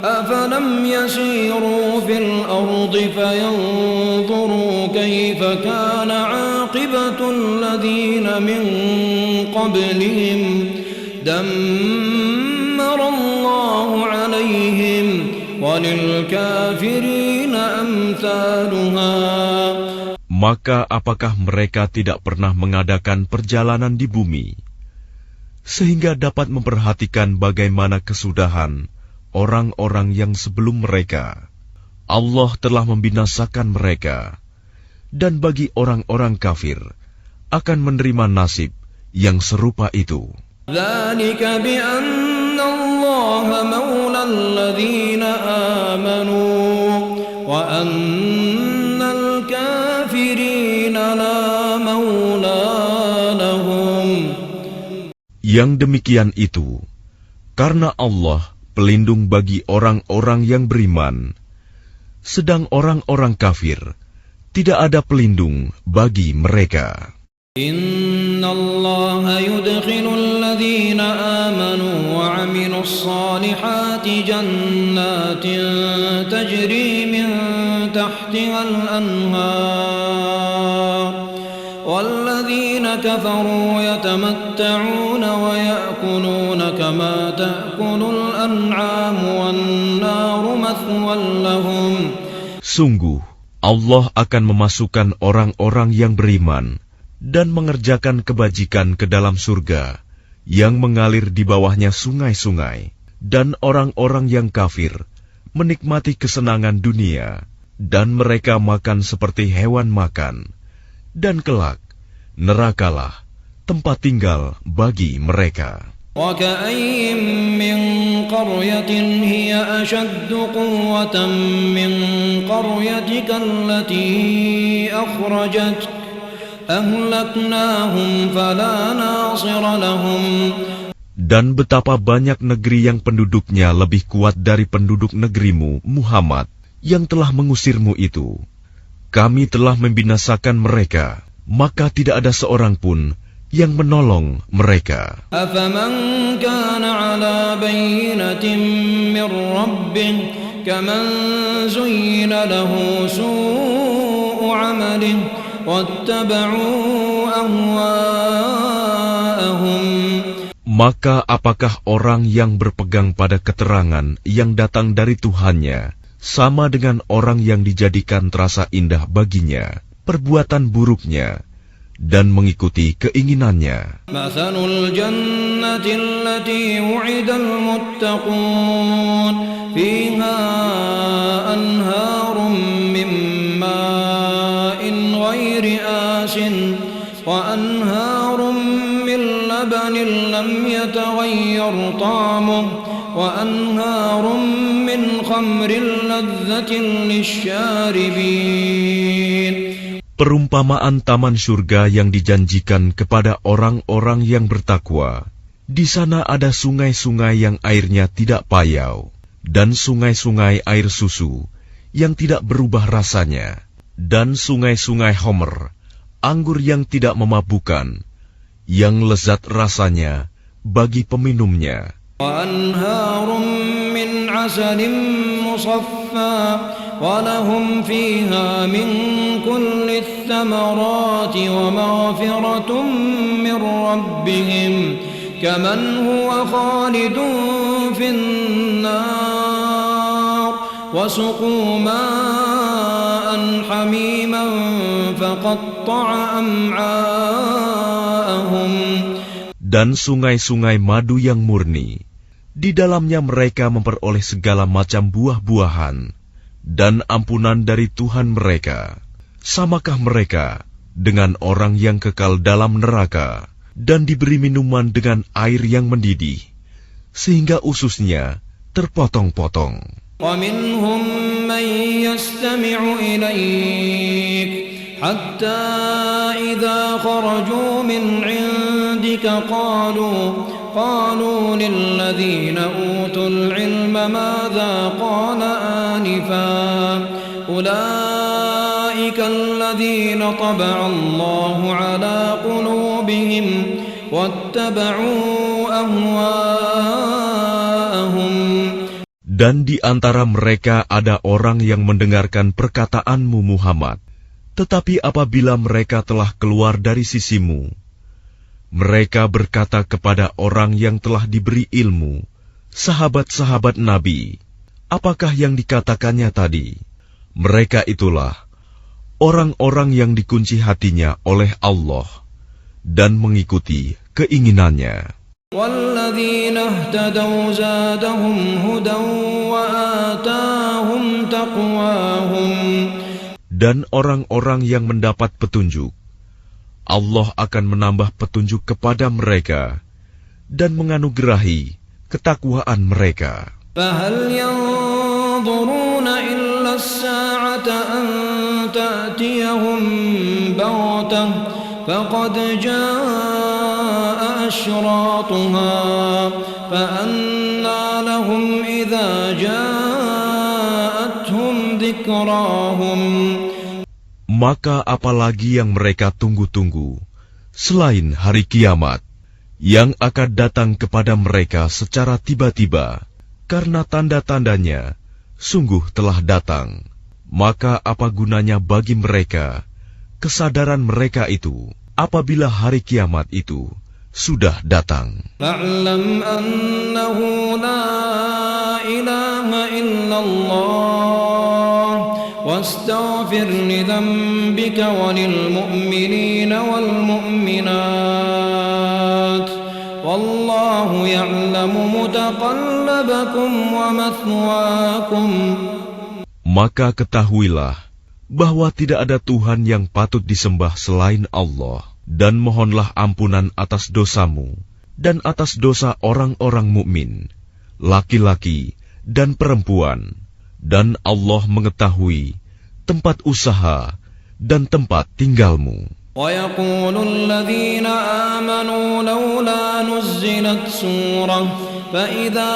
أفلم يسيروا في الأرض فينظروا كيف كان عاقبة الذين من قبلهم دمر الله عليهم وللكافرين أمثالها. Maka apakah mereka tidak pernah mengadakan perjalanan di bumi, sehingga dapat memperhatikan bagaimana kesudahan orang-orang yang sebelum mereka? Allah telah membinasakan mereka, dan bagi orang-orang kafir akan menerima nasib yang serupa itu. ذلك بأن الله مولى الذين آمنوا وأن الكافرين لا مولى لهم. Yang demikian itu karena Allah pelindung bagi orang-orang yang beriman, sedang orang-orang kafir tidak ada pelindung bagi mereka. إن الله يدخل الذين آمنوا وعملوا الصالحات جنات تجري من تحتها الأنهار والذين كفروا يتمتعون ويأكلون كما تأكل الأنعام والنار مثوى لهم. Sungguh Allah akan memasukkan orang-orang yang beriman dan mengerjakan kebajikan ke dalam surga yang mengalir di bawahnya sungai-sungai, dan orang-orang yang kafir menikmati kesenangan dunia, dan mereka makan seperti hewan makan, dan kelak nerakalah tempat tinggal bagi mereka. وَكَأَيٍّ مِّن قَرْيَةٍ هِيَ أَشَدُّ قُوَّةً مِّن قَرْيَتِكَ الَّتِي أَخْرَجَتْكَ أَهْلَكْنَاهُمْ فَلَا نَاصِرَ لَهُمْ. Dan betapa banyak negeri yang penduduknya lebih kuat dari penduduk negerimu, Muhammad, yang telah mengusirmu itu. Kami telah membinasakan mereka, maka tidak ada seorang pun yang menolong mereka. أَفَمَنْ كَانَ عَلَى بَيِّنَةٍ مِّن رَّبِّهِ كَمَنْ زُيِّنَ لَهُ سُوءُ عَمَلِهِ وَاتَّبَعُوا أَهْوَاءَهُمْ. Maka apakah orang yang berpegang pada keterangan yang datang dari Tuhannya sama dengan orang yang dijadikan terasa indah baginya perbuatan buruknya dan mengikuti keinginannya? مَثَلُ الْجَنَّةِ الَّتِي وُعِدَ الْمُتَّقُونَ فِيهَا أَنْهَارٌ مِّن مَّاءٍ غَيْرِ آسِنٍ وَأَنْهَارٌ مِّن لَّبَنٍ لَّمْ يَتَغَيَّرْ طَعْمُهُ وَأَنْهَارٌ مِّنْ خَمْرٍ لَّذَّةٍ لِّلشَّارِبِينَ. Perumpamaan taman surga yang dijanjikan kepada orang-orang yang bertakwa. Di sana ada sungai-sungai yang airnya tidak payau, dan sungai-sungai air susu yang tidak berubah rasanya, dan sungai-sungai homer, anggur yang tidak memabukkan, yang lezat rasanya bagi peminumnya. وأنهار من عسل مصفى ولهم فيها من كل الثمرات ومغفرة من ربهم كمن هو خالد في النار وسقوا ماء حميما فقطع أمعاءهم. Dan sungai-sungai madu yang murni, di dalamnya mereka memperoleh segala macam buah-buahan dan ampunan dari Tuhan mereka. Samakah mereka dengan orang yang kekal dalam neraka dan diberi minuman dengan air yang mendidih, sehingga ususnya terpotong-potong? وَمِنْهُمْ مَنْ يَسْتَمِعُ إِلَيْكَ حَتَّى إِذَا خَرَجُوا مِنْ عِنْدِكَ قالوا للذين أوتوا العلم ماذا قال آنفا أولئك الذين طبع الله على قلوبهم واتبعوا أهواءهم. Dan di antara mereka ada orang yang mendengarkan perkataanmu Muhammad, tetapi apabila mereka telah keluar dari sisimu, mereka berkata kepada orang yang telah diberi ilmu, sahabat-sahabat Nabi, apakah yang dikatakannya tadi? Mereka itulah orang-orang yang dikunci hatinya oleh Allah dan mengikuti keinginannya. وَالَّذِينَ اهْتَدَوْا زَادَهُمْ هُدًى وَآتَاهُمْ تَقْوَاهُمْ. Dan orang-orang yang mendapat petunjuk, Allah akan menambah petunjuk kepada mereka dan menganugerahi ketakwaan mereka. فَهَلْ يَنظُرُونَ إِلَّا السَّاعَةَ أَن تَأْتِيَهُم بَغْتَةً فَقَدْ جَاءَ أَشْرَاطُهَا فَأَنَّى لَهُمْ إِذَا جَاءَتْهُمْ ذِكْرَاهُمْ. Maka apalagi yang mereka tunggu-tunggu selain hari kiamat yang akan datang kepada mereka secara tiba-tiba, karena tanda-tandanya sungguh telah datang. Maka apa gunanya bagi mereka kesadaran mereka itu apabila hari kiamat itu sudah datang. فَاعْلَمْ أَنَّهُ لَا إِلَهَ إِلَّا اللَّهُ وَاسْتَغْفِرْ لِذَنبِكَ وَلِلْمُؤْمِنِينَ وَالْمُؤْمِنَاتِ وَاللَّهُ يَعْلَمُ مُتَقَلَّبَكُمْ وَمَثْوَاكُمْ. Maka ketahuilah bahwa tidak ada Tuhan yang patut disembah selain Allah, dan mohonlah ampunan atas dosamu dan atas dosa orang-orang mukmin, laki-laki dan perempuan, dan Allah mengetahui tempat usaha dan tempat tinggalmu. وَيَقُولُ الَّذِينَ آمَنُوا لَوْلَا نُزِّلَتْ سُورَةٌ فَإِذَا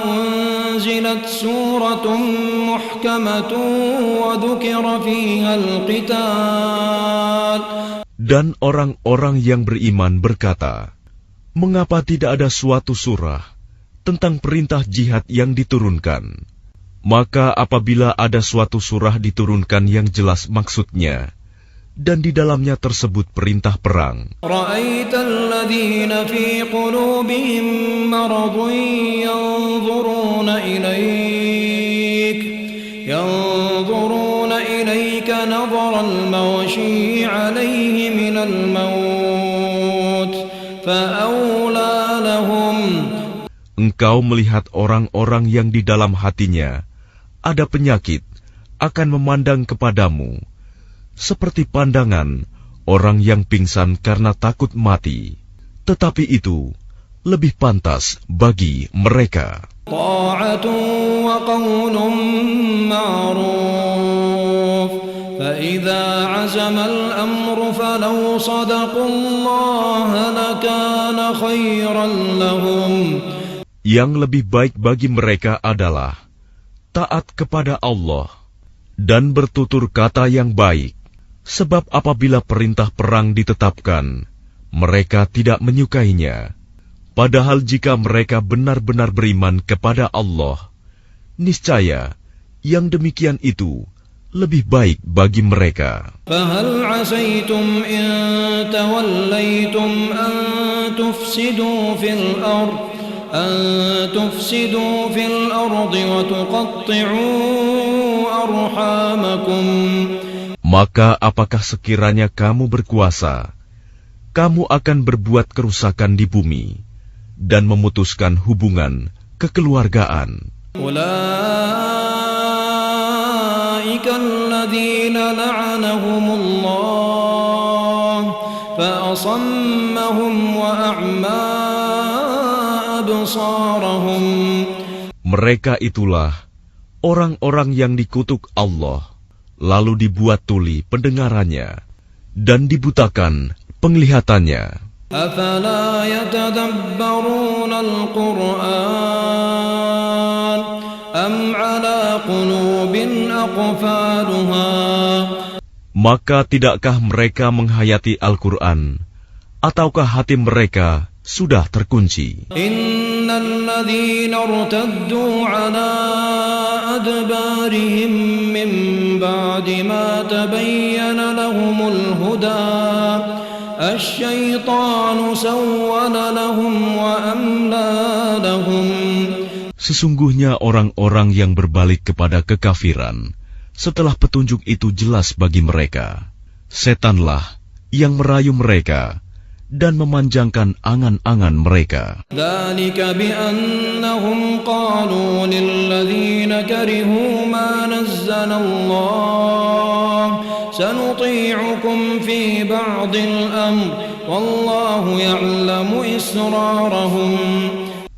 أُنزِلَتْ سُورَةٌ مُحْكَمَةٌ وَذُكِرَ فِيهَا الْقِتَالُ. Dan orang-orang yang beriman berkata, mengapa tidak ada suatu surah tentang perintah jihad yang diturunkan? Maka apabila ada suatu surah diturunkan yang jelas maksudnya, dan di dalamnya tersebut perintah perang, رَأَيْتَ الَّذِينَ فِي قُلُوبِهِم مَّرَضٌ يَنظُرُونَ إِلَيْكَ نَظَرَ الْمَغْشِيِّ عَلَيْهِ مِنَ الْمَوْتِ فَأَوْلَىٰ لَهُمْ. engkau melihat orang-orang yang di dalam hatinya ada penyakit akan memandang kepadamu seperti pandangan orang yang pingsan karena takut mati, tetapi itu lebih pantas bagi mereka. طَاعَةٌ وَقَوْلٌ مَّعْرُوفٌ فَإِذَا عَزَمَ الْأَمْرُ فَلَوْ صَدَقُوا اللَّهَ لَكَانَ خَيْرًا لَّهُمْ. Yang lebih baik bagi mereka adalah taat kepada Allah dan bertutur kata yang baik, sebab apabila perintah perang ditetapkan, mereka tidak menyukainya. Padahal jika mereka benar-benar beriman kepada Allah, niscaya yang demikian itu lebih baik bagi mereka. فَهَلْ عَسَيْتُمْ إِن تَوَلَّيْتُمْ أَن تُفْسِدُوا فِي الْأَرْضِ وَتُقَطِّعُوا أَرْحَامَكُمْ. Maka apakah sekiranya kamu berkuasa, kamu akan berbuat kerusakan di bumi dan memutuskan hubungan kekeluargaan. أُولَٰئِكَ الَّذِينَ لَعَنَهُمُ اللَّهُ فَأَصَمَّهُمْ وَأَعْمَىٰ أَبْصَارَهُمْ. Mereka itulah orang-orang yang dikutuk Allah, lalu dibuat tuli pendengarannya dan dibutakan penglihatannya. أَفَلَا يَتَدَبَّرُونَ الْقُرْآنَ أَمْ عَلَىٰ قُلُوبٍ أَقْفَالُهَا. Maka tidakkah mereka menghayati Al-Quran, ataukah hati mereka sudah terkunci. Innal ladzina irtaddu ala adbarihim min ba'di ma tabayyana lahumul huda asy-syaitanu sawwala lahum wa amla lahum. Sesungguhnya orang-orang yang berbalik kepada kekafiran setelah petunjuk itu jelas bagi mereka, setanlah yang merayu mereka dan memanjangkan angan-angan mereka. Dzalika bi annahum qalu lil ladzina karihu ma nazzala Allah sanuti'ukum fi ba'dil amr wallahu ya'lamu israrahum.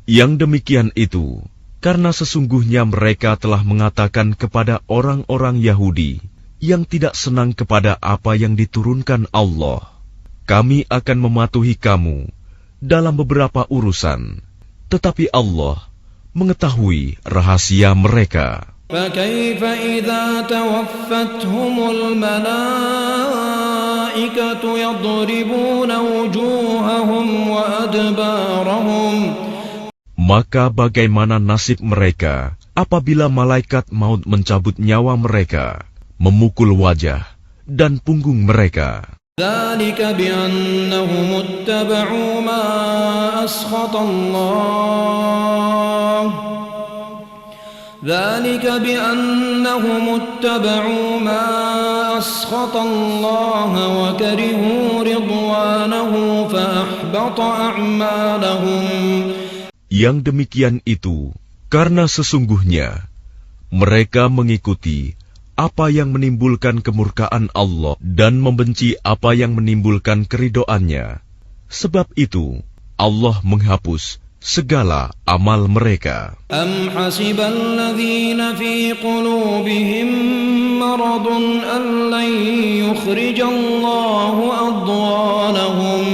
Yang demikian itu karena sesungguhnya mereka telah mengatakan kepada orang-orang Yahudi yang tidak senang kepada apa yang diturunkan Allah, kami akan mematuhi kamu dalam beberapa urusan, tetapi Allah mengetahui rahasia mereka. فَكَيْفَ إِذَا تَوَفَّتْهُمُ الْمَلَائِكَةُ يَضْرِبُونَ وُجُوهَهُمْ وَأَدْبَارَهُمْ. Maka bagaimana nasib mereka apabila malaikat maut mencabut nyawa mereka, memukul wajah dan punggung mereka? ذَلِكَ بِأَنَّهُمُ اتَّبَعُوا مَا أَسْخَطَ اللَّهَ ذَلِكَ بِأَنَّهُمُ اتَّبَعُوا مَا أَسْخَطَ اللَّهَ وَكَرِهُوا رِضْوَانَهُ فَأَحْبَطَ أَعْمَالَهُمْ. Yang demikian itu karena sesungguhnya mereka mengikuti apa yang menimbulkan kemurkaan Allah dan membenci apa yang menimbulkan keridhoannya. Sebab itu Allah menghapus segala amal mereka. Am hasibal ladzina fi qulubihim maradun an lan yukhrijallahu adghanahum.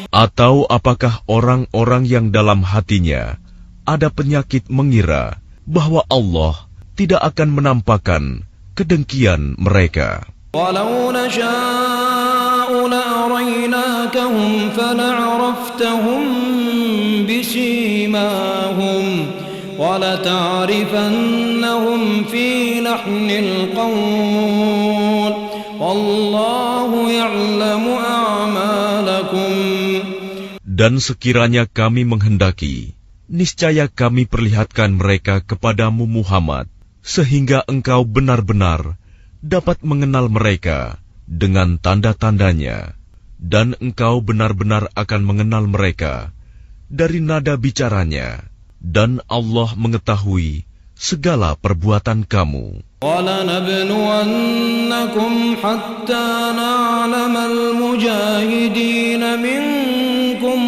Atau apakah orang-orang yang dalam hatinya ada penyakit mengira bahwa Allah tidak akan menampakkan kedengkian mereka. Walau nasha'u la'araynakahum fala'araftahum bisimahum walata'rifannahum fi lahnil qawl wallahu ya'lamu a'malakum. Dan sekiranya kami menghendaki, niscaya kami perlihatkan mereka kepadamu Muhammad, sehingga engkau benar-benar dapat mengenal mereka dengan tanda-tandanya, dan engkau benar-benar akan mengenal mereka dari nada bicaranya, dan Allah mengetahui segala perbuatan kamu. وَلَنَبْلُوَنَّكُمْ حَتَّى نَعْلَمَ الْمُجَاهِدِينَ مِنكُمْ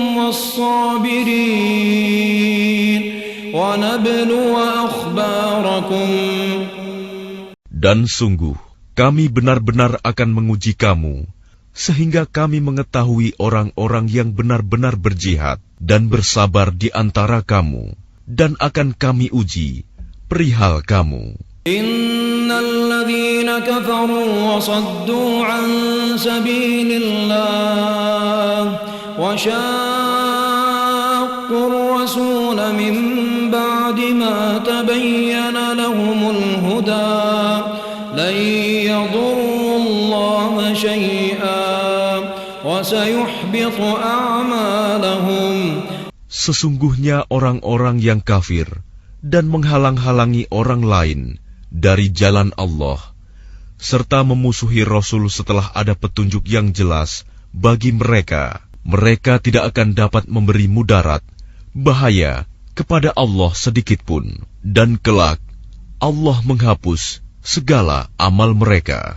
وَالصَّابِرِينَ وَنَبْلُوَ أَخْبَارَكُمْ. Dan sungguh, kami benar-benar akan menguji kamu, sehingga kami mengetahui orang-orang yang benar-benar berjihad dan bersabar di antara kamu, dan akan kami uji perihal kamu. Innal ladzina kafaru wa saddu an sabilillah wa shaqqu ar-rasula min ba'di ma tabayyana lahumul huda lan yadurru Allah shay'an wa sayuhbitu a'malahum. Sesungguhnya orang-orang yang kafir dan menghalang-halangi orang lain dari jalan Allah, serta memusuhi Rasul setelah ada petunjuk yang jelas bagi mereka, mereka tidak akan dapat memberi mudarat, bahaya kepada Allah sedikitpun, dan kelak Allah menghapus segala amal mereka.